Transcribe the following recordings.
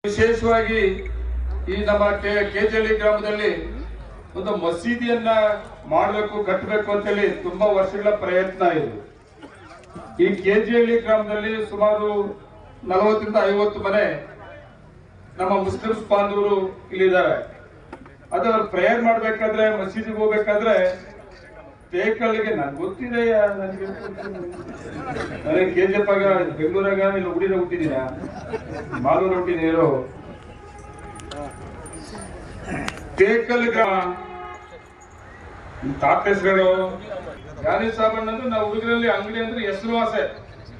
ವಿಶೇಷವಾಗಿ ಈ ನಮ್ಮ ಕೆಜೆಹಳ್ಳಿ ಗ್ರಾಮದಲ್ಲಿ ಒಂದು ಮಸೀದಿಯನ್ನ ಮಾಡಬೇಕು ಕಟ್ಟಬೇಕು ಅಂತೇಳಿ ತುಂಬಾ ವರ್ಷಗಳ ಪ್ರಯತ್ನ ಇದೆ. ಈ ಕೆಜೆಹಳ್ಳಿ ಗ್ರಾಮದಲ್ಲಿ ಸುಮಾರು 40 ರಿಂದ 50 ಮನೆ ನಮ್ಮ ಮುಸ್ಲಿಮ್ಸ್ ಬಾಂಧವರು ಇಲ್ಲಿದ್ದಾರೆ. ಅದು ಅವ್ರು ಪ್ರೇಯರ್ ಮಾಡ್ಬೇಕಾದ್ರೆ ಮಸೀದಿಗೆ ಹೋಗ್ಬೇಕಾದ್ರೆ ಟೇಕಲ್ಗೆ ನನ್ಗೆ ಗೊತ್ತಿದೆ, ನನಗೆ ಕೆಜಿಎಫ್ ಆಗ ಬೆಂಗಳೂರಾಗ ಇಲ್ಲ ಹುಡಿನ ಹುಟ್ಟಿದೀನ ಮಾಲೂರು ಹುಟ್ಟಿದೀರೋ ಟೇಕಲ್ ತಾತ ಹೆಸರು ಗಾನಿ ಸಾಬಣ್ಣ ಅಂದ್ರೆ ನಾವು ಹುಡುಗರಲ್ಲಿ ಅಂಗಡಿ ಅಂದ್ರೆ ಹೆಸರುವಾಸೆ.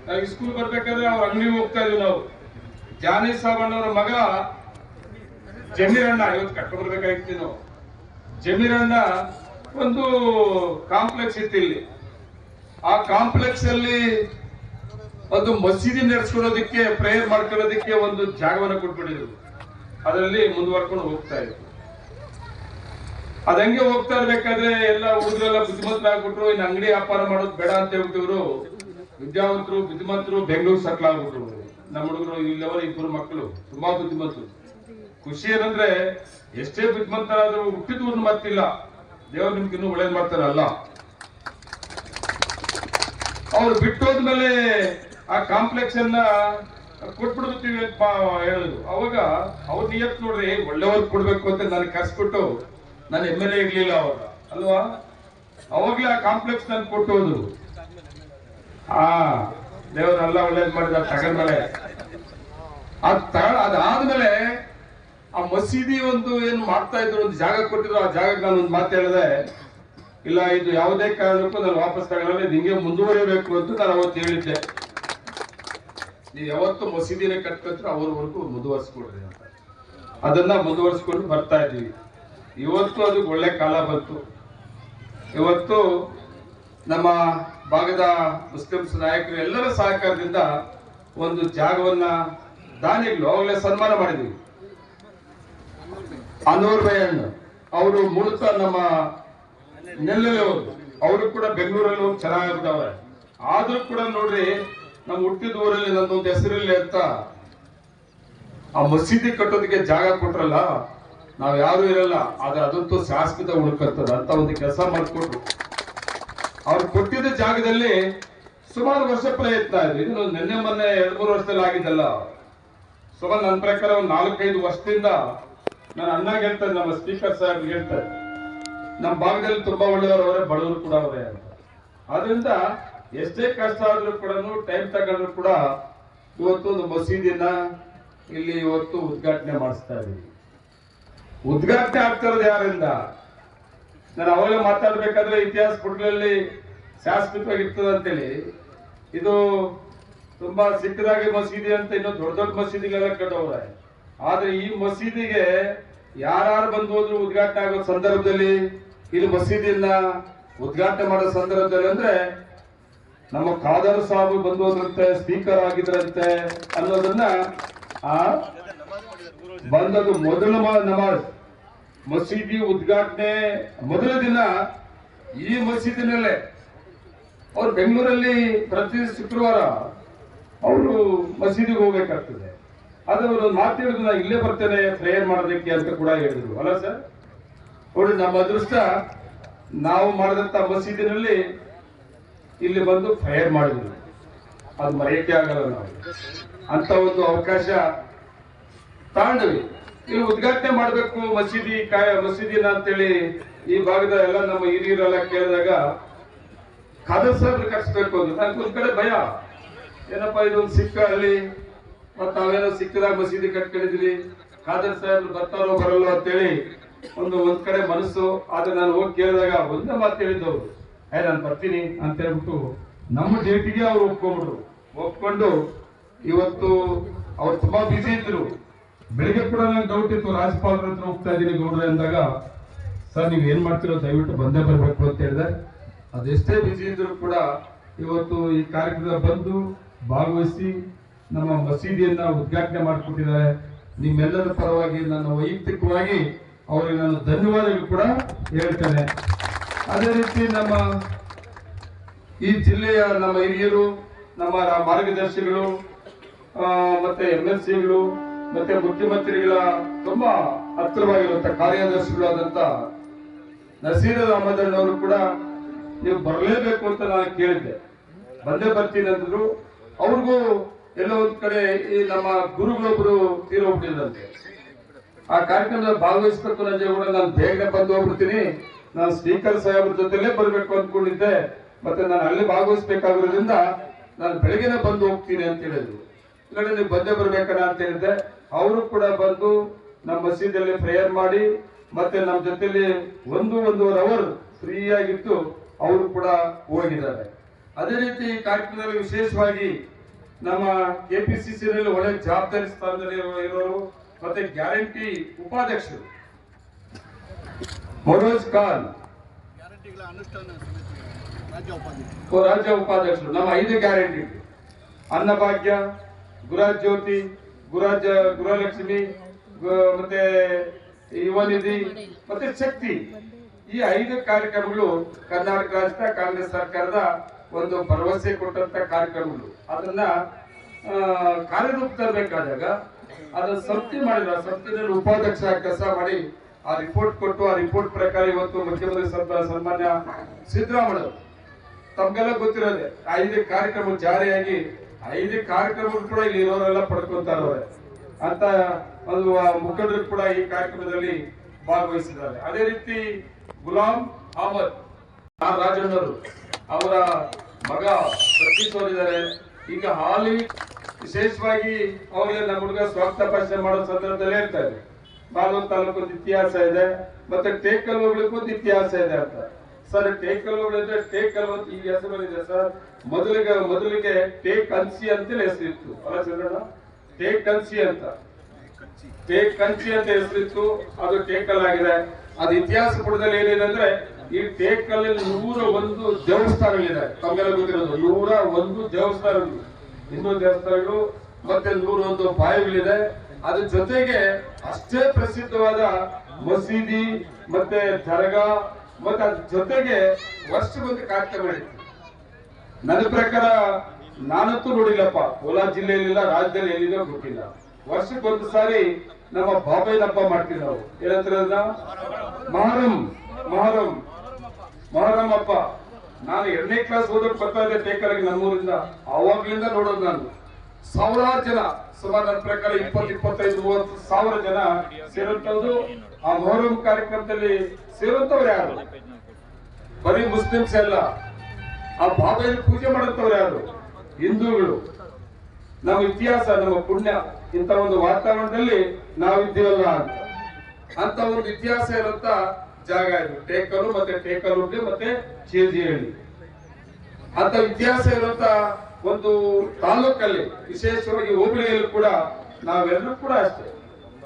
ನಾವು ಸ್ಕೂಲ್ ಬರ್ಬೇಕಾದ್ರೆ ಅವ್ರ ಅಂಗಡಿ ಹೋಗ್ತಾ ಇದ್ವಿ ನಾವು. ಜಾನಿ ಸಾಬಣ್ಣವ್ರ ಮಗ ಜಮೀರಣ್ಣ ಇವತ್ತು ಕರ್ಕೊಂಡು ಬರ್ಬೇಕಾಗಿತ್ತು ನಾವು. ಜಮೀರಣ್ಣ ಒಂದು ಕಾಂಪ್ಲೆಕ್ಸ್ ಇತ್ತು ಇಲ್ಲಿ. ಆ ಕಾಂಪ್ಲೆಕ್ಸ್ ಅಲ್ಲಿ ಒಂದು ಮಸೀದಿ ನಡೆಸ್ಕೊಳ್ಳೋದಕ್ಕೆ ಪ್ರೇಯರ್ ಮಾಡ್ಕೊಳ್ಳೋದಕ್ಕೆ ಒಂದು ಜಾಗವನ್ನು ಕೊಟ್ಬಿಟ್ಟಿದ್ರು. ಅದರಲ್ಲಿ ಮುಂದುವರ್ಕೊಂಡು ಹೋಗ್ತಾ ಇದ್ರು. ಅದಂಗೆ ಹೋಗ್ತಾ ಇರ್ಬೇಕಾದ್ರೆ ಎಲ್ಲ ಹುಡುಗರೆಲ್ಲ ಬುದ್ಧಿಮಂತರಾಗ್ಬಿಟ್ರು. ಇನ್ನು ಅಂಗಡಿ ವ್ಯಾಪಾರ ಮಾಡೋದು ಬೇಡ ಅಂತ ಹೇಳ್ತಿದ್ರು. ವಿದ್ಯಾವಂತರು ಬುದ್ಧಿಮಂತರು ಬೆಂಗಳೂರು ಸೆಟ್ಲ್ ಆಗ್ಬಿಟ್ರು. ನಮ್ಮ ಹುಡುಗರು ಇಲ್ಲವರು 2 ಮಕ್ಕಳು ತುಂಬಾ ಬುದ್ಧಿಮಂತರು. ಖುಷಿ ಏನಂದ್ರೆ ಎಷ್ಟೇ ಬುದ್ಧಿಮಂತರಾದ್ರೂ ಹುಟ್ಟಿದೂರ್ನು ಮತ್ತಿಲ್ಲ, ದೇವರು ನಿಮ್ಗೆ ಇನ್ನೂ ಒಳ್ಳೇದ್ ಮಾಡ್ತಾರಲ್ಲ. ಅವ್ರು ಬಿಟ್ಟೋದ್ಮೇಲೆ ಆ ಕಾಂಪ್ಲೆಕ್ಸ್ ಅನ್ನ ಕೊಟ್ಬಿಡ್ತೀವಿ ಅಂತ ಹೇಳಿದ್ರು. ಅವಾಗ ಅವ್ರ ನಿಯತ್ ನೋಡ್ರಿ, ಒಳ್ಳೆಯವ್ರು ಕೊಡ್ಬೇಕು ಅಂತ ನನಗೆ ಕರ್ಸ್ಬಿಟ್ಟು ನಾನು MLA ಇರ್ಲಿಲ್ಲ ಅವಾಗ ಅಲ್ವಾ. ಅವಾಗ್ಲೇ ಆ ಕಾಂಪ್ಲೆಕ್ಸ್ ನನ್ ಕೊಟ್ಟು ಹೋದ್ರು. ದೇವರೆಲ್ಲ ಒಳ್ಳೇದ್ ಮಾಡಿದ ತಗೊಂಡ್ಮೇಲೆ ಅದಾದ್ಮೇಲೆ ಆ ಮಸೀದಿ ಒಂದು ಏನ್ ಮಾಡ್ತಾ ಇದ್ರು, ಒಂದು ಜಾಗ ಕೊಟ್ಟಿದ್ರು. ಆ ಜಾಗಕ್ಕೆ ನಾನು ಒಂದು ಮಾತು ಹೇಳಿದೆ, ಇಲ್ಲ ಇದು ಯಾವುದೇ ಕಾರಣಕ್ಕೂ ನಾನು ವಾಪಸ್ ತಗೊಳ್ಳಲ್ಲ, ಇದು ಹಿಂಗೆ ಮುಂದುವರಿಬೇಕು ಅಂತ ನಾನು ಅವತ್ತು ಹೇಳಿದ್ದೆ. ನೀವು ಯಾವತ್ತು ಮಸೀದಿನೇ ಕಟ್ಕೊತ್ರೆ ಅವ್ರವರೆಗೂ ಮುಂದುವರಿಸ್ಕೊಡ್ರಿ ಅಂತ. ಅದನ್ನ ಮುಂದುವರಿಸ್ಕೊಂಡು ಬರ್ತಾ ಇದ್ದೀವಿ. ಇವತ್ತು ಅದು ಒಳ್ಳೆ ಕಾಲ ಬಂತು. ಇವತ್ತು ನಮ್ಮ ಭಾಗದ ಮುಸ್ಲಿಮ್ಸ್ ನಾಯಕರು ಎಲ್ಲರ ಸಹಕಾರದಿಂದ ಒಂದು ಜಾಗವನ್ನ ದಾನಿಗಳು ಅವಾಗಲೇ ಸನ್ಮಾನ ಮಾಡಿದ್ವಿ. ಅನೂರ್ ಬಯ್ಯಣ್ಣ ಅವರು ಮೂಲತಃ ನಮ್ಮ ನೆಲ್ಲಲ್ಲಿ ಅವರು ಕೂಡ ಬೆಂಗಳೂರಲ್ಲಿ ಹೋಗಿ ಚೆನ್ನಾಗಿರ್ತಾವ್ರೆ. ಆದ್ರೂ ಕೂಡ ನೋಡ್ರಿ, ನಮ್ಮ ಹುಟ್ಟಿದ ಊರಲ್ಲಿ ನಂದೊಂದು ಹೆಸರಿಲ್ಲ ಅಂತ ಆ ಮಸೀದಿ ಕಟ್ಟೋದಕ್ಕೆ ಜಾಗ ಕೊಟ್ರಲ್ಲ. ನಾವ್ ಯಾರು ಇರಲ್ಲ, ಆದ್ರೆ ಅದಂತೂ ಶಾಶ್ವತ ಉಳ್ಕರ್ತದ ಅಂತ ಒಂದು ಕೆಲಸ ಮಾಡಿಕೊಟ್ರು. ಅವ್ರು ಕೊಟ್ಟಿದ್ದ ಜಾಗದಲ್ಲಿ ಸುಮಾರು ವರ್ಷ ಪ್ರಯತ್ನ ಆಯ್ತು. ಇದು ನಿನ್ನೆ ಮೊನ್ನೆ 2-3 ವರ್ಷದಲ್ಲಿ ಆಗಿದ್ದಲ್ಲ. ಸುಮಾರು ನನ್ನ ಪ್ರಕಾರ ಒಂದು 4-5 ವರ್ಷದಿಂದ ನಾನು ಅಣ್ಣಾಗ ಹೇಳ್ತಾರೆ, ನಮ್ಮ ಸ್ಪೀಕರ್ ಸಾಹೇಬ್ ಹೇಳ್ತಾರೆ, ನಮ್ಮ ಭಾಗದಲ್ಲಿ ತುಂಬಾ ಒಳ್ಳೆಯವರು ಅವರೇ, ಬಡವರು ಕೂಡ ಅವರೇ ಅಂತ. ಆದ್ರಿಂದ ಎಷ್ಟೇ ಕಷ್ಟ ಆದ್ರೂ ಕೂಡ ಟೈಮ್ ತಗೊಂಡ್ರು ಕೂಡ ಇವತ್ತು ಒಂದು ಮಸೀದಿನ ಇಲ್ಲಿ ಇವತ್ತು ಉದ್ಘಾಟನೆ ಮಾಡಿಸ್ತಾ ಇದ್ದೀವಿ. ಉದ್ಘಾಟನೆ ಆಗ್ತಾ ಇರೋದು ಯಾರಿಂದ? ನಾನು ಅವಾಗಲೇ ಮಾತಾಡ್ಬೇಕಾದ್ರೆ ಇತಿಹಾಸ ಪುಟಗಳಲ್ಲಿ ಶಾಶ್ವತವಾಗಿರ್ತದೆ ಅಂತೇಳಿ, ಇದು ತುಂಬಾ ಸಿಕ್ಕದಾಗಿ ಮಸೀದಿ ಅಂತ ಇನ್ನೂ ದೊಡ್ಡ ದೊಡ್ಡ ಮಸೀದಿಗಳೆಲ್ಲ ಕಟ್ಟವ್ರೆ. ಆದ್ರೆ ಈ ಮಸೀದಿಗೆ ಯಾರು ಬಂದು ಹೋದ್ರು ಉದ್ಘಾಟನೆ ಆಗೋ ಸಂದರ್ಭದಲ್ಲಿ, ಇಲ್ಲಿ ಮಸೀದಿಯನ್ನ ಉದ್ಘಾಟನೆ ಮಾಡೋ ಸಂದರ್ಭದಲ್ಲಿ ಅಂದ್ರೆ ನಮ್ಮ ಖಾದರ್ ಸಾಬ್ ಬಂದು ಹೋದ್ರಂತೆ, ಸ್ಪೀಕರ್ ಆಗಿದ್ರಂತೆ ಅನ್ನೋದನ್ನ ಬಂದದು ಮೊದಲ ನಮಾಜ್ ಮಸೀದಿ ಉದ್ಘಾಟನೆ ಮೊದಲ ದಿನ ಈ ಮಸೀದಿನಲ್ಲೇ. ಅವ್ರು ಬೆಂಗಳೂರಲ್ಲಿ ಪ್ರತಿ ಶುಕ್ರವಾರ ಅವರು ಮಸೀದಿಗೆ ಹೋಗ್ಬೇಕಾಗ್ತದೆ. ಅದವರು ಮಾತು ಹೇಳಿದ್ರು, ನಾ ಇಲ್ಲೇ ಬರ್ತೇನೆ ಪ್ರೇಯರ್ ಮಾಡೋದಕ್ಕೆ ಅಂತ ಕೂಡ ಹೇಳಿದ್ರು. ಅಲ್ಲ ಸರ್, ನೋಡಿ ನಮ್ಮ ಅದೃಷ್ಟ, ನಾವು ಮಾಡಿದಂತ ಮಸೀದಿನಲ್ಲಿ ಇಲ್ಲಿ ಬಂದು ಪ್ರೇಯರ್ ಮಾಡಿದ್ರು. ಅದು ಮರೆಯಕ್ಕೆ ಆಗಲ್ಲ. ನಾವು ಅಂತ ಒಂದು ಅವಕಾಶ ತಾಂಡವಿ ಇಲ್ಲಿ ಉದ್ಘಾಟನೆ ಮಾಡ್ಬೇಕು ಮಸೀದಿನ ಅಂತೇಳಿ ಈ ಭಾಗದ ಎಲ್ಲ ನಮ್ಮ ಹಿರಿಯರೆಲ್ಲ ಕೇಳಿದಾಗ ಖಾದರ್ ಸಾಹೇಬ್ರು ಕರ್ಸ್ಬೇಕು ಅಂತ ನನಗೆ ಒಂದ್ ಕಡೆ ಭಯ. ಏನಪ್ಪಾ ಇದೊಂದು ಸಿಕ್ಕ ಹಳ್ಳಿ, ಮತ್ ನಾವೇನೋ ಸಿಕ್ಕದಾಗ ಮಸೀದಿ ಕಟ್ಕೊಂಡಿದ್ವಿ, ಖಾದರ್ ಸಾಹೇಬ್ರು ಬರ್ತಾರೋ ಬರಲ್ಲ ಅಂತೇಳಿ ಒಂದ್ ಕಡೆ ಮನಸ್ಸು. ಆದ್ರೆ ನಾನು ಹೋಗಿ ಕೇಳಿದಾಗ ಒಂದೇ ಮಾತು ಹೇಳಿದ್ದವ್ರು, ನಾನು ಬರ್ತೀನಿ ಅಂತ ಹೇಳ್ಬಿಟ್ಟು ನಮ್ಮ ಡೇಟಿಗೆ ಅವ್ರು ಒಪ್ಕೊಂಡು ಇವತ್ತು ಅವ್ರು ತುಂಬಾ ಬಿಸಿ ಇದ್ರು. ಬೆಳಿಗ್ಗೆ ಕೂಡ ನಂಗೆ ಡೌಟ್ ಇತ್ತು, ರಾಜ್ಯಪಾಲರ ಹತ್ರ ಹೋಗ್ತಾ ಇದ್ದೀನಿ ಗೌಡ್ರೆ ಅಂದಾಗ, ಸರ್ ನೀವ್ ಏನ್ ಮಾಡ್ತಿರೋ ದಯವಿಟ್ಟು ಬಂದೇ ಬರ್ಬೇಕು ಅಂತ ಹೇಳಿದೆ. ಅದೆಷ್ಟೇ ಬಿಸಿ ಇದ್ರು ಕೂಡ ಇವತ್ತು ಈ ಕಾರ್ಯಕ್ರಮದಲ್ಲಿ ಬಂದು ಭಾಗವಹಿಸಿ ನಮ್ಮ ಮಸೀದಿಯನ್ನ ಉದ್ಘಾಟನೆ ಮಾಡಿಕೊಟ್ಟಿದ್ದಾರೆ. ನಿಮ್ಮೆಲ್ಲರ ಪರವಾಗಿ ನನ್ನ ವೈಯಕ್ತಿಕವಾಗಿ ಅವರಿಗೆ ನಾನು ಧನ್ಯವಾದಗಳು ಕೂಡ ಹೇಳ್ತೇನೆ. ಅದೇ ರೀತಿ ನಮ್ಮ ಈ ಜಿಲ್ಲೆಯ ನಮ್ಮ ಹಿರಿಯರು, ನಮ್ಮ ಮಾರ್ಗದರ್ಶಿಗಳು, ಮತ್ತೆ MLCಗಳು ಮತ್ತೆ ಮುಖ್ಯಮಂತ್ರಿಗಳ ತುಂಬಾ ಹತ್ತಿರವಾಗಿರುವಂತ ಕಾರ್ಯದರ್ಶಿಗಳಾದಂತ ನಸೀರ್ ಅಹಮದ್ ಅವರು ಕೂಡ ನೀವು ಬರಲೇಬೇಕು ಅಂತ ನಾನು ಕೇಳಿದ್ದೆ. ಬಂದೇ ಬರ್ತೀನಿ ಅಂದ್ರು. ಅವ್ರಿಗೂ ಎಲ್ಲೋ ಒಂದ್ ಕಡೆ ಈ ನಮ್ಮ ಗುರುಗಳೊಬ್ರು ತೀರೋಗ್ಬಿಟ್ಟಿದಂತೆ. ಆ ಕಾರ್ಯಕ್ರಮದಲ್ಲಿ ಭಾಗವಹಿಸಬೇಕು ನಂಜೆ ಕೂಡ ನಾನು ಬೇಗನೆ ಬಂದು ಹೋಗ್ಬಿಡ್ತೀನಿ, ನಾನು ಸ್ಪೀಕರ್ ಸಾಹೇಬ್ರ ಜೊತೆಲೇ ಬರ್ಬೇಕು ಅಂದ್ಕೊಂಡಿದ್ದೆ, ಮತ್ತೆ ನಾನು ಅಲ್ಲಿ ಭಾಗವಹಿಸಬೇಕಾಗಿರೋದ್ರಿಂದ ನಾನು ಬೆಳಗ್ಗೆನೆ ಬಂದು ಹೋಗ್ತೀನಿ ಅಂತ ಹೇಳಿದ್ರು. ಇಲ್ಲ ನೀವು ಬಂದೇ ಬರ್ಬೇಕಣ್ಣ ಅಂತ ಹೇಳಿದ್ದೆ. ಅವರು ಕೂಡ ಬಂದು ನಮ್ಮ ಮಸೀದಿಯಲ್ಲಿ ಪ್ರೇಯರ್ ಮಾಡಿ ಮತ್ತೆ ನಮ್ಮ ಜೊತೆಲಿ ಒಂದೂವರೆ ಅವರ್ ಫ್ರೀ ಆಗಿತ್ತು. ಅವರು ಕೂಡ ಹೋಗಿದ್ದಾರೆ. ಅದೇ ರೀತಿ ಈ ಕಾರ್ಯಕ್ರಮದಲ್ಲಿ ವಿಶೇಷವಾಗಿ ನಮ್ಮ ಕೆಪಿಸಿಸಿನಲ್ಲಿ ಒಳ್ಳೆ ಜವಾಬ್ದಾರಿ ಸ್ಥಾನದಲ್ಲಿ ಇರೋರು ಮತ್ತೆ ಗ್ಯಾರಂಟಿ ಉಪಾಧ್ಯಕ್ಷರು ಮನೋಜ್ ಖಾನ್, ರಾಜ್ಯ ಉಪಾಧ್ಯಕ್ಷರು, ನಮ್ಮ 5 ಗ್ಯಾರಂಟಿ ಅನ್ನಭಾಗ್ಯ, ಗುರಾಜ್ ಜ್ಯೋತಿ, ಗೃಹಲಕ್ಷ್ಮಿ, ಮತ್ತೆ ಯುವ ನಿಧಿ ಮತ್ತೆ ಶಕ್ತಿ, ಈ 5 ಕಾರ್ಯಕ್ರಮಗಳು ಕರ್ನಾಟಕ ರಾಜ್ಯದ ಕಾಂಗ್ರೆಸ್ ಸರ್ಕಾರದ ಒಂದು ಭರವಸೆ ಕೊಟ್ಟಂತ ಕಾರ್ಯಕ್ರಮಗಳು. ಅದನ್ನ ಕಾರ್ಯರೂಪ ತರಬೇಕಾದಾಗ ಅದನ್ನ ಸಮಿತಿ ಮಾಡಿದ್ರು. ಆ ಸಮಿತಿನಲ್ಲಿ ಉಪಾಧ್ಯಕ್ಷ ಕೆಲಸ ಮಾಡಿ ಆ ರಿಪೋರ್ಟ್ ಕೊಟ್ಟು ಆ ರಿಪೋರ್ಟ್ ಪ್ರಕಾರ ಇವತ್ತು ಮುಖ್ಯಮಂತ್ರಿ ಸನ್ಮಾನ್ಯ ಸಿದ್ದರಾಮಯ್ಯ ತಮ್ಗೆಲ್ಲ ಗೊತ್ತಿರೋದೆ 5 ಕಾರ್ಯಕ್ರಮ ಜಾರಿಯಾಗಿ 5 ಕಾರ್ಯಕ್ರಮಗಳು ಕೂಡ ಇಲ್ಲಿ ಇರೋರೆಲ್ಲ ಪಡ್ಕೊಂತಾರೆ ಅಂತ ಒಂದು ಮುಖಂಡರು ಕೂಡ ಈ ಕಾರ್ಯಕ್ರಮದಲ್ಲಿ ಭಾಗವಹಿಸಿದ್ದಾರೆ. ಅದೇ ರೀತಿ ಗುಲಾಂ ಅಹಮದ್ ರಾಜಣ್ಣವರು ಅವರ ಮಗ ಪ್ರತಿಸೋರಿದ್ದಾರೆ. ಈಗ ಹಾಲಿ ವಿಶೇಷವಾಗಿ ಅವಾಗಲೇ ನಮ್ಮ ಹುಡುಗ ಸ್ವಾಗತ ಭಾಷಣ ಮಾಡೋ ಸಂದರ್ಭದಲ್ಲಿ ಹೇಳ್ತಾರೆ ಬಾಲೂರು ತಾಲೂಕು ಇತಿಹಾಸ ಇದೆ, ಮತ್ತೆ ಟೇಕಲ್ ಹೋಗ್ಲಿಕ್ಕೂ ಒಂದು ಇತಿಹಾಸ ಇದೆ ಅಂತ. ಸರ್ ಟೇಕಲ್ ಹೋಗ್ಲಿದ್ರೆ ಟೇಕಲ್ ಅಂತ ಈಗ ಹೆಸರು ಬಂದಿದೆ ಸರ್. ಮೊದಲಿಗೆ ಟೇಕ್ ಅನ್ಸಿ ಅಂತೇಳಿ ಹೆಸರಿತ್ತು ಅಲ್ಲ ಚಂದ್ರಣ್ಣ, ಟೇಕ್ ಅನ್ಸಿ ಅಂತ ಹೆಸರಿತ್ತು. ಅದು ಟೇಕಲ್ ಆಗಿದೆ. ಅದು ಇತಿಹಾಸ ಪುಟದಲ್ಲಿ ಏನಿದೆ ಅಂದ್ರೆ ಈ ಟೇಕಲ್ಲಿ 101 ದೇವಸ್ಥಾನಗಳಿದೆ. ತಮ್ಗೆಲ್ಲ ಗೊತ್ತಿರೋದು 101 ದೇವಸ್ಥಾನಗಳು, ಹಿಂದೂ ದೇವಸ್ಥಾನಗಳು ಮತ್ತೆ 101 ಬಾವಿಗಳಿದೆ. ಅದ್ರ ಜೊತೆಗೆ ಅಷ್ಟೇ ಪ್ರಸಿದ್ಧವಾದ ಮಸೀದಿ ಮತ್ತೆ ದರ್ಗಾ ಮತ್ತೆ ಅದ್ರ ಜೊತೆಗೆ ವರ್ಷಕ್ಕೊಂದು ಕಾರ್ಯಕ್ರಮ ನಡೀತು. ನನ್ನ ಪ್ರಕಾರ ನಾನಂತೂ ನೋಡಿಲ್ಲಪ್ಪ, ಕೋಲಾರ ಜಿಲ್ಲೆಯಲ್ಲಿಲ್ಲ, ರಾಜ್ಯದಲ್ಲಿ ಎಲ್ಲಿದೋ ಗೊತ್ತಿಲ್ಲ. ವರ್ಷಕ್ಕೊಂದು ಸಾರಿ ನಮ್ಮ ಬಾಬೈನ ಹಬ್ಬ ಮಾಡ್ತೀವಿ ನಾವು. ಏನಂತ ಮೊಹರಂ ಹಬ್ಬ. ನಾನು 2ನೇ ಕ್ಲಾಸ್ ಓದೋಕೆ ಬರ್ತಾ ಇದ್ದೆ ಟೇಕಲ್ಗೆ ನಮ್ಮೂರಿಂದ. ಅವಾಗ್ಲಿಂದ ನೋಡೋದು ನಾನು. ಸಾವಿರಾರು ಜನ, ಸುಮಾರು ನನ್ನ ಪ್ರಕಾರ 20-25-30 ಸಾವಿರ ಜನ ಸೇರುವಂತದ್ದು. ಆ ಮೊಹರಂ ಕಾರ್ಯಕ್ರಮದಲ್ಲಿ ಸೇರುವಂತವ್ರು ಯಾರು? ಬರೀ ಮುಸ್ಲಿಮ್ಸ್ ಎಲ್ಲ. ಆ ಬಾಬೆಯಲ್ಲಿ ಪೂಜೆ ಮಾಡುತ್ತವ್ರು ಯಾರು? ಹಿಂದೂಗಳು. ನಮ್ಮ ಇತಿಹಾಸ, ನಮ್ಮ ಪುಣ್ಯ, ಇಂಥ ಒಂದು ವಾತಾವರಣದಲ್ಲಿ ನಾವಿದ್ದೀವಲ್ಲ ಅಂತ ಒಂದು ಇತಿಹಾಸ ಇರುವಂತ ಜಾಗ ಇದು ಟೇಕಲು ಮತ್ತೆ ಟೇಕಲುಡ್ಡಿ ಮತ್ತೆ ಚೇಜಿಹಳ್ಳಿ ಅಂತ ಇತಿಹಾಸ ಇರುವಂತ ಒಂದು ತಾಲೂಕಲ್ಲಿ, ವಿಶೇಷವಾಗಿ ಹೋಬಳಿಯಲ್ಲಿ ಕೂಡ ನಾವೆಲ್ಲರೂ ಕೂಡ ಅಷ್ಟೇ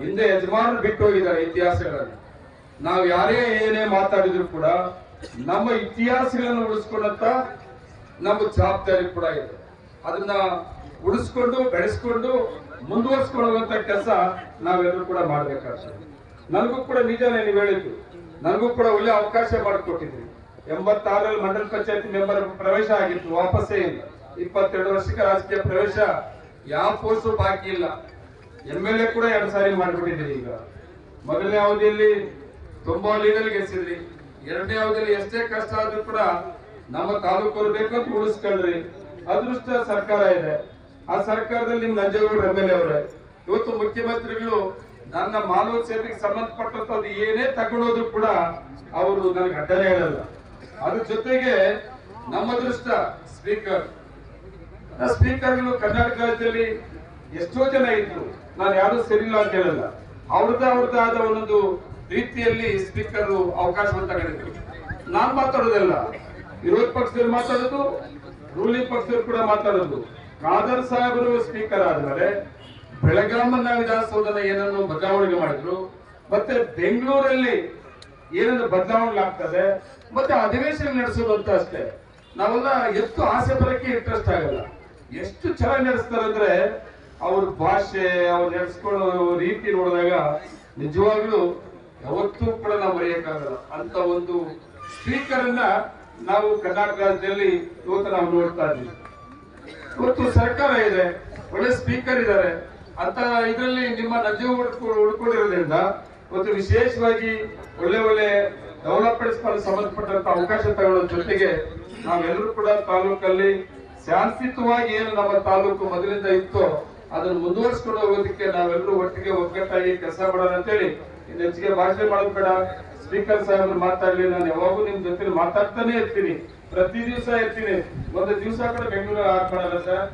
ಹಿಂದೆ ಯಜಮಾನರು ಬಿಟ್ಟು ಹೋಗಿದ್ದಾರೆ ಇತಿಹಾಸಗಳನ್ನು. ನಾವು ಯಾರೇ ಏನೇ ಮಾತಾಡಿದ್ರು ಕೂಡ ನಮ್ಮ ಇತಿಹಾಸಗಳನ್ನು ಉಳಿಸ್ಕೊಂಡಂತ ನಮ್ಮ ಜವಾಬ್ದಾರಿ ಕೂಡ ಇದೆ. ಅದನ್ನ ಉಳಿಸ್ಕೊಂಡು ಬೆಳೆಸ್ಕೊಂಡು ಮುಂದುವರ್ಸ್ಕೊಳ್ಳುವಂತ ಕೆಲಸ ನಾವೆಲ್ಲರೂ ಕೂಡ ಮಾಡ್ಬೇಕಾಗ್ತದೆ. ನನಗೂ ಕೂಡ ನಿಜನೇ ನೀವು ಹೇಳಿದ್ದು, ನನಗೂ ಕೂಡ ಒಳ್ಳೆ ಅವಕಾಶ ಮಾಡಿಕೊಟ್ಟಿದ್ರಿ. 86ರಲ್ಲಿ ಮಂಡಲ ಪಂಚಾಯತ್ ಮೆಂಬರ್ ಪ್ರವೇಶ ಆಗಿತ್ತು, ವಾಪಸ್ಸೇ ಇಲ್ಲ. 22 ವರ್ಷಕ್ಕೆ ರಾಜಕೀಯ ಪ್ರವೇಶ, ಯಾವ ಪೋಸ್ಟು ಬಾಕಿ ಇಲ್ಲ. MLA ಕೂಡ 2 ಸಾರಿ ಮಾಡಿಬಿಟ್ಟಿದ್ರಿ. ಈಗ ಮೊದಲನೇ ಅವಧಿಯಲ್ಲಿ ತುಂಬಾ ಲೀಡರ್ ಗೆಲ್ಸಿದ್ರಿ. 2ನೇ ಅವಧಿಯಲ್ಲಿ ಎಷ್ಟೇ ಕಷ್ಟ ಆದ್ರೂ ಕೂಡ ನಮ್ಮ ತಾಲೂಕು ಬೇಕಂತ ಉಳಿಸ್ಕೊಂಡ್ರಿ. ಅದೃಷ್ಟ ಸರ್ಕಾರ ಇದೆ. ಆ ಸರ್ಕಾರದಲ್ಲಿ ನಿಮ್ ನಂಜೇಗೌಡರು MLA ಅವರೇ. ಇವತ್ತು ಮುಖ್ಯಮಂತ್ರಿಗಳು ನನ್ನ ಮಾನವ ಸೇವೆಗೆ ಸಂಬಂಧಪಟ್ಟಂತದ್ದು ಏನೇ ತಗೊಂಡೋದ್ರು ಕೂಡ ಅವರು ನನಗೆ ಅಡ್ಡನೇ ಹೇಳಲ್ಲ. ಅದ್ರ ಜೊತೆಗೆ ನಮ್ಮ ಅದೃಷ್ಟ ಸ್ಪೀಕರ್ಗಳು ಕರ್ನಾಟಕ ರಾಜ್ಯದಲ್ಲಿ ಎಷ್ಟೋ ಜನ ಇದ್ರು. ನಾನು ಯಾರು ಸರಿಯಿಲ್ಲ ಅಂತ ಹೇಳಲ್ಲ. ಅವ್ರದ್ದೇ ಆದ ಒಂದೊಂದು ರೀತಿಯಲ್ಲಿ ಸ್ಪೀಕರ್ ಅವಕಾಶವನ್ನು ತಗೊಂಡಿದ್ರು. ನಾನ್ ಮಾತಾಡೋದಲ್ಲ, ವಿರೋಧ ಪಕ್ಷದಲ್ಲಿ ಮಾತಾಡೋದು, ರೂಲಿಂಗ್ ಪಕ್ಷದಲ್ಲಿ ಕೂಡ ಮಾತಾಡೋದು. ಖಾದರ್ ಸಾಹೇಬರು ಸ್ಪೀಕರ್ ಆದ್ಮೇಲೆ ಬೆಳಗಾಮನ ವಿಧಾನಸೌಧದ ಏನನ್ನು ಬದಲಾವಣೆ ಮಾಡಿದ್ರು, ಮತ್ತೆ ಬೆಂಗಳೂರಲ್ಲಿ ಏನನ್ನು ಬದಲಾವಣೆಗಳಾಗ್ತದೆ, ಮತ್ತೆ ಅಧಿವೇಶನ ನಡೆಸೋದು ಅಂತ ಅಷ್ಟೇ. ನಾವೆಲ್ಲ ಎಷ್ಟು ಆಸೆ ಬರಕ್ಕೆ ಇಂಟ್ರೆಸ್ಟ್ ಆಗಲ್ಲ. ಎಷ್ಟು ಚೆನ್ನಾಗಿ ನಡೆಸ್ತಾರೆ ಅಂದ್ರೆ ಅವ್ರ ಭಾಷೆ, ಅವ್ರು ನಡೆಸ್ಕೊಳ್ಳೋ ರೀತಿ ನೋಡಿದಾಗ ನಿಜವಾಗ್ಲೂ ಯಾವತ್ತೂ ಕೂಡ ನಾವು ಮರೆಯಕ್ಕಾಗಲ್ಲ. ಅಂತ ಒಂದು ಸ್ಪೀಕರ್ ಅನ್ನ ನಾವು ಕರ್ನಾಟಕ ರಾಜ್ಯದಲ್ಲಿ ಇವತ್ತು ನಾವು ನೋಡ್ತಾ ಇದ್ದೀವಿ. ಇವತ್ತು ಸರ್ಕಾರ ಇದೆ, ಒಳ್ಳೆ ಸ್ಪೀಕರ್ ಇದ್ದಾರೆ, ಅಂತ ಇದರಲ್ಲಿ ನಿಮ್ಮ ನಜೀವು ಉಳ್ಕೊಂಡಿರೋದ್ರಿಂದ ಇವತ್ತು ವಿಶೇಷವಾಗಿ ಒಳ್ಳೆ ಒಳ್ಳೆ ಡೆವಲಪ್ಮೆಂಟ್ಸ್ ಸಂಬಂಧಪಟ್ಟಂತ ಅವಕಾಶ ತಗೊಳ್ಳೋ ಜೊತೆಗೆ ನಾವೆಲ್ಲರೂ ಕೂಡ ತಾಲೂಕಲ್ಲಿ ಶಾಂತಿಯುತವಾಗಿ ಏನು ನಮ್ಮ ತಾಲೂಕು ಮೊದಲಿಂದ ಇತ್ತು ಅದನ್ನು ಮುಂದುವರಿಸಿಕೊಂಡು ಹೋಗೋದಕ್ಕೆ ನಾವೆಲ್ಲರೂ ಒಟ್ಟಿಗೆ ಒಗ್ಗಟ್ಟಾಗಿ ಕೆಲಸ ಮಾಡೋಣ ಅಂತೇಳಿ ಇನ್ನು ಹೆಚ್ಚಿಗೆ ಭಾಷೆ ಮಾಡೋದು ಬೇಡ. ಸ್ಪೀಕರ್ ಸಾಹೇಬ್ರು ಮಾತಾಡ್ಲಿ, ನಾನು ಯಾವಾಗೂ ನಿಮ್ ಜೊತೆ ಮಾತಾಡ್ತಾನೆ ಇರ್ತೀನಿ, ಪ್ರತಿ ದಿವಸ ಇರ್ತೀನಿ. ಒಂದು ದಿವಸ ಕೂಡ ಬೆಂಗಳೂರು ಹಾಕಲ್ಲ ಸರ್,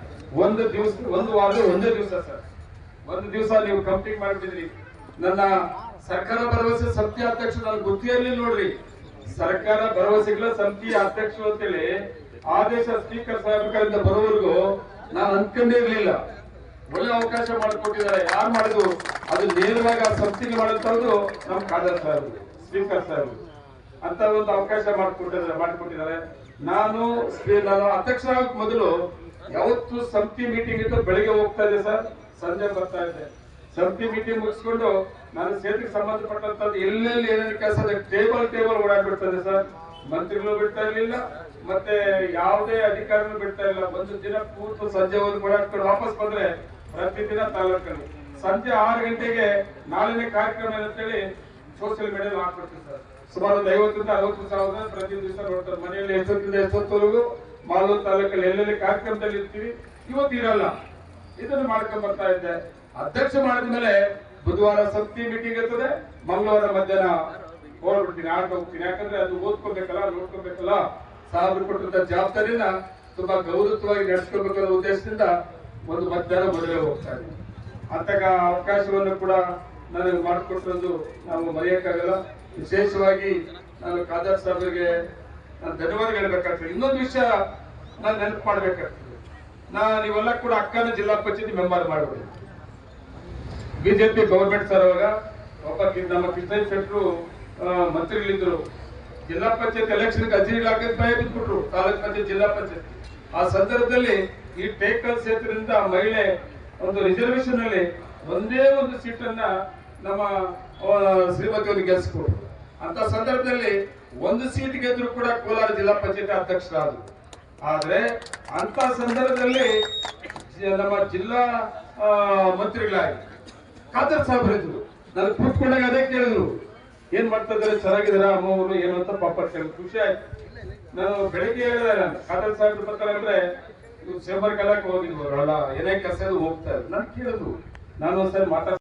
ಒಂದು ವಾರ ಒಂದೇ ದಿವಸ ಸರ್, ಒಂದು ದಿವಸ ನೀವು ಕಂಪ್ಲೀಟ್ ಮಾಡಿಬಿಟ್ಟಿದ್ರಿ. ನನ್ನ ಸರ್ಕಾರ ಭರವಸೆ ಸಮಿತಿ ಅಧ್ಯಕ್ಷ ನನಗೆ ಗೊತ್ತಿರಲಿಲ್ಲ ನೋಡ್ರಿ, ಸರ್ಕಾರ ಭರವಸೆಗಳ ಸಮಿತಿ ಅಧ್ಯಕ್ಷರು ಅಂತೇಳಿ ಆದೇಶ ಸ್ಪೀಕರ್ ಸಾಹೇಬರಿಂದ ಬರೋವರೆಗೂ ನಾನು ಅನ್ಕೊಂಡೇ ಇರ್ಲಿಲ್ಲ. ಒಳ್ಳೆ ಅವಕಾಶ ಮಾಡಿಕೊಟ್ಟಿದ್ದಾರೆ. ಯಾರು ಮಾಡಿದ್ರು ಅದು ನೇರವಾಗಿ ಆ ಸಮಿತಿಗೆ ಮಾಡುತ್ತವ್ರು ನಮ್ ಖಾದರ್ ಸಾಹೇಬ್, ಸ್ಪೀಕರ್ ಸಾಹೇಬ್ ಅಂತ ಒಂದು ಅವಕಾಶ ಮಾಡಿಕೊಟ್ಟಿದ್ದಾರೆ. ನಾನು ಅಧ್ಯಕ್ಷ ಮೊದಲು ಯಾವತ್ತು ಸಮಿತಿ ಮೀಟಿಂಗ್ ಇದ್ದು ಬೆಳಿಗ್ಗೆ ಹೋಗ್ತಾ ಇದ್ದೆ ಸರ್, ಸಂಜೆ ಬರ್ತಾ ಇದ್ದೆ. ಸಮಿತಿ ಮೀಟಿಂಗ್ ಮುಗಿಸ್ಕೊಂಡು ನಾನು ಸೇತುವೆಗೆ ಸಂಬಂಧಪಟ್ಟಂತ ಎಲ್ಲೆಲ್ಲಿ ಏನೇನು ಕೆಲಸ ಟೇಬಲ್ ಓಡಾಡ್ಬಿಡ್ತದೆ ಸರ್. ಮಂತ್ರಿಗಳು ಬಿಡ್ತಾ ಇರ್ಲಿಲ್ಲ, ಮತ್ತೆ ಯಾವುದೇ ಅಧಿಕಾರಿಗಳು ಬಿಡ್ತಾ ಇಲ್ಲ. ಒಂದು ದಿನ ಕೂತು ಸಂಜೆ ಓಡಾಡ್ಕೊಂಡು ವಾಪಸ್ ಬಂದ್ರೆ ಪ್ರತಿದಿನ ತಾಲೂಕಲ್ಲಿ ಸಂಜೆ 6 ಗಂಟೆಗೆ ನಾಳಿನ ಕಾರ್ಯಕ್ರಮ ಅಂತೇಳಿ ಸೋಷಿಯಲ್ ಮೀಡಿಯಾ ಹಾಕ್ಬಿಡ್ತೀವಿ ಸರ್. ಸುಮಾರು 50ರಿಂದ 60 ಸಾವಿರ ಪ್ರತಿ ದಿವಸ ನೋಡ್ತಾರೆ. ಮನೆಯಲ್ಲಿ ಎಷ್ಟೊತ್ತವರೆಗೂ ಮಾಲೂರು ತಾಲೂಕಲ್ಲಿ ಎಲ್ಲೆಲ್ಲಿ ಕಾರ್ಯಕ್ರಮದಲ್ಲಿ ಇರ್ತೀವಿ, ಇವತ್ತು ಇರಲ್ಲ. ಇದನ್ನು ಮಾಡ್ಕೊಂಡ್ ಬರ್ತಾ ಇದ್ದೆ. ಅಧ್ಯಕ್ಷ ಮಾಡಿದ್ಮೇಲೆ ಬುಧವಾರ ಸಮಿತಿ ಮೀಟಿಂಗ್ ಇರ್ತದೆ, ಮಂಗಳವಾರ ಮಧ್ಯಾಹ್ನ ಹೋಗ್ಬಿಡ್ತೀನಿ, ಆಟ ಹೋಗ್ತೀನಿ. ಯಾಕಂದ್ರೆ ಅದು ಓದ್ಕೋಬೇಕಲ್ಲ, ನೋಡ್ಕೋಬೇಕಲ್ಲ. ಸಾಹೇಬರು ಕೊಟ್ಟಂತ ಜವಾಬ್ದಾರಿನ ತುಂಬಾ ಗೌರವವಾಗಿ ನಡೆಸ್ಕೋಬೇಕನ್ನೋ ಉದ್ದೇಶದಿಂದ ಒಂದು ಮಧ್ಯಾಹ್ನ ಮದುವೆ ಹೋಗ್ತಾ ಇದ್ದೀನಿ. ಅಂತಾಗ ಅವಕಾಶವನ್ನು ಕೂಡ ನನಗೆ ಮಾಡಿಕೊಟ್ಟದ್ದು ನಾವು ಮರೆಯಕ್ಕಾಗಲ್ಲ. ವಿಶೇಷವಾಗಿ ನಾನು ಖಾದರ್ ಸಾಹೇಬರಿಗೆ ನಾನು ಧನ್ಯವಾದ ಹೇಳ್ಬೇಕಾಗ್ತದೆ. ಇನ್ನೊಂದು ವಿಷಯ ನಾನು ನೆನಪು ಮಾಡ್ಬೇಕಾಗ್ತದೆ, ನೀವೆಲ್ಲ ಕೂಡ ಅಕ್ಕನ ಜಿಲ್ಲಾ ಪಂಚಾಯತಿ ಮೆಂಬರ್ ಮಾಡಬಹುದು. ಬಿಜೆಪಿ ಗವರ್ಮೆಂಟ್ ಸರ್ ಅವಾಗ ಒಬ್ಬ ನಮ್ಮ ಕೃಷ್ಣ ಶೆಟ್ಟರು ಮಂತ್ರಿಗಳಿದ್ರು. ಜಿಲ್ಲಾ ಪಂಚಾಯತ್ ಎಲೆಕ್ಷನ್ ಅರ್ಜಿ ಇಲಾಖೆ ಭಯ ಬಿಟ್ಬಿಟ್ರು, ತಾಲೂಕ್ ಪಂಚಾಯತ್ ಜಿಲ್ಲಾ ಪಂಚಾಯತ್. ಆ ಸಂದರ್ಭದಲ್ಲಿ ಈ ಟೇಕಲ್ ಸೇತುವೆಯಿಂದ ಮಹಿಳೆ ಒಂದು ರಿಸರ್ವೇಶನ್ ಅಲ್ಲಿ ಒಂದೇ ಒಂದು ಸೀಟನ್ನ ನಮ್ಮ ಶ್ರೀಮತಿಯವ್ರಿಗೆ ಗೆಲ್ಸ್ಕೊಟ್ರು. ಅಂತ ಸಂದರ್ಭದಲ್ಲಿ ಒಂದು ಸೀಟ್ ಗೆದ್ರು ಕೂಡ ಕೋಲಾರ ಜಿಲ್ಲಾ ಪಂಚಾಯತ್ ಅಧ್ಯಕ್ಷರಾದ್ರು. ಆದ್ರೆ ಅಂತ ಸಂದರ್ಭದಲ್ಲಿ ನಮ್ಮ ಜಿಲ್ಲಾ ಮಂತ್ರಿಗಳಾಗಿ ಖಾದರ್ ಸಾಹೇಬ್ರು ಇದ್ರು. ನಾನು ಕೂತ್ಕೊಂಡಾಗ ಅದೇ ಕೇಳಿದ್ರು, ಏನ್ ಮಾಡ್ತಾ ಇದಾರೆ, ಚೆನ್ನಾಗಿದಾರ ಅಮ್ಮವರು ಏನು ಅಂತ. ಪಾಪ ಖುಷಿ ಆಯ್ತು. ನಾನು ಬೆಳಿಗ್ಗೆ ಹೇಳಿದೆ, ನಾನು ಖಾದರ್ ಸಾಹೇಬ್ರು ಬರ್ತಾರೆ ಅಂದ್ರೆ ಸೇಂಬರ್ ಕಲಾಕ್ ಹೋಗಿದ್ವು, ಏನೇ ಕೆಲಸ ಹೋಗ್ತಾ ಇದ್ರು. ನಾನು ಕೇಳಿದ್ರು, ನಾನು ಒಂದ್ಸರಿ ಮಾತಾಡ್ತೀನಿ.